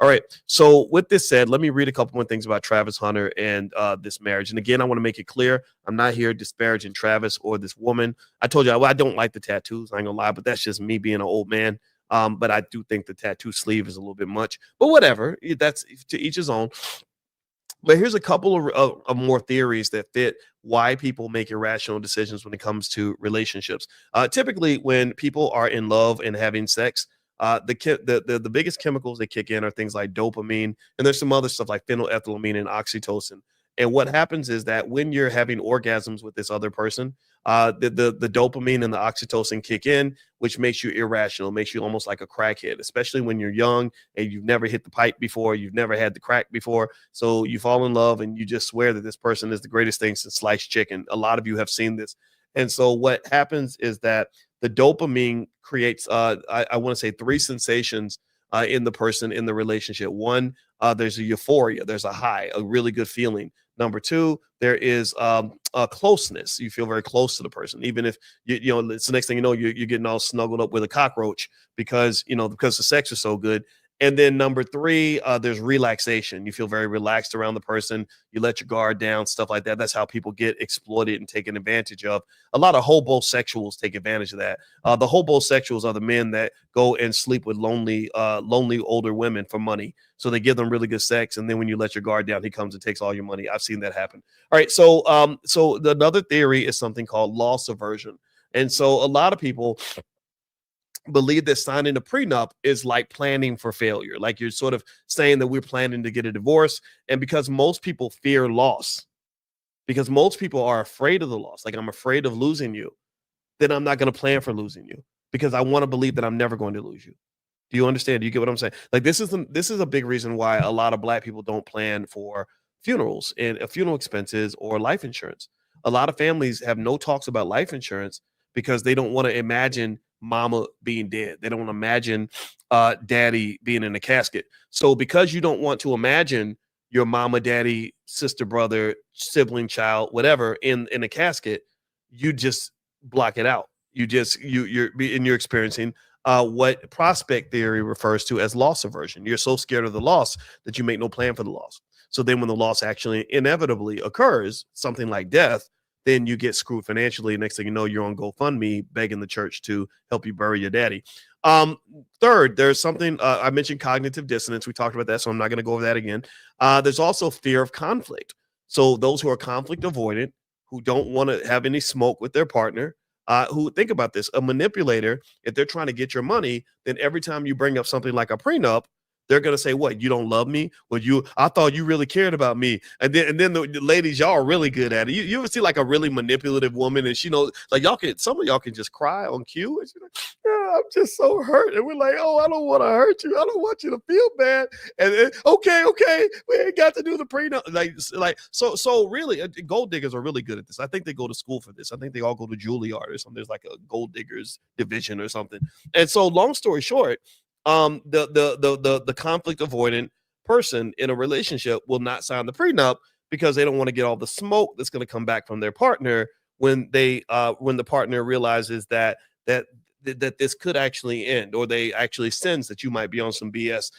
All right. So with this said, let me read a couple more things about Travis Hunter and this marriage. And again, I want to make it clear, I'm not here disparaging Travis or this woman. I told you I don't like the tattoos. I ain't gonna lie, but that's just me being an old man. But I do think the tattoo sleeve is a little bit much. But whatever, that's to each his own. But here's a couple of more theories that fit why people make irrational decisions when it comes to relationships. Typically, when people are in love and having sex, the biggest chemicals that kick in are things like dopamine, and there's some other stuff like phenylethylamine and oxytocin. And what happens is that when you're having orgasms with this other person, the dopamine and the oxytocin kick in, which makes you irrational, makes you almost like a crackhead, especially when you're young and you've never hit the pipe before, you've never had the crack before. So you fall in love and you just swear that this person is the greatest thing since sliced chicken. A lot of you have seen this. And so what happens is that the dopamine creates, I want to say, three sensations in the person in the relationship. One, there's a euphoria, there's a high, a really good feeling. Number two, there is a closeness. You feel very close to the person, even if you know it's the next thing you know, you're getting all snuggled up with a cockroach because the sex is so good. And then number three, there's relaxation. You feel very relaxed around the person. You let your guard down, stuff like that. That's how people get exploited and taken advantage of. A lot of hobosexuals take advantage of that. The hobosexuals are the men that go and sleep with lonely older women for money. So they give them really good sex, and then when you let your guard down, he comes and takes all your money. I've seen that happen. All right, so another theory is something called loss aversion, and so a lot of people believe that signing a prenup is like planning for failure. Like you're sort of saying that we're planning to get a divorce. And because most people fear loss, because most people are afraid of the loss, like I'm afraid of losing you, then I'm not going to plan for losing you because I want to believe that I'm never going to lose you. Do you understand? Do you get what I'm saying? Like this is a big reason why a lot of Black people don't plan for funerals and funeral expenses or life insurance. A lot of families have no talks about life insurance because they don't want to imagine mama being dead. They don't want to imagine daddy being in a casket. So because you don't want to imagine your mama, daddy, sister, brother, sibling, child, whatever in a casket, you just block it out. You're experiencing what prospect theory refers to as loss aversion. You're so scared of the loss that you make no plan for the loss. So then when the loss actually inevitably occurs, something like death, then you get screwed financially. Next thing you know, you're on GoFundMe begging the church to help you bury your daddy. Third, there's something I mentioned, cognitive dissonance. We talked about that, so I'm not going to go over that again. There's also fear of conflict. So those who are conflict avoidant, who don't want to have any smoke with their partner, who think about this, a manipulator, if they're trying to get your money, then every time you bring up something like a prenup, they're gonna say, "What? You don't love me? Well, I thought you really cared about me." And then the ladies, y'all are really good at it. You ever see like a really manipulative woman, and she knows, like some of y'all can just cry on cue, and she's like, "Yeah, I'm just so hurt," and we're like, "Oh, I don't want to hurt you. I don't want you to feel bad." And then, okay, we ain't got to do the prenup. So really, gold diggers are really good at this. I think they go to school for this. I think they all go to Juilliard or something. There's like a gold diggers division or something. And so, long story short, the conflict avoidant person in a relationship will not sign the prenup because they don't want to get all the smoke that's going to come back from their partner when the partner realizes that this could actually end, or they actually sense that you might be on some BS.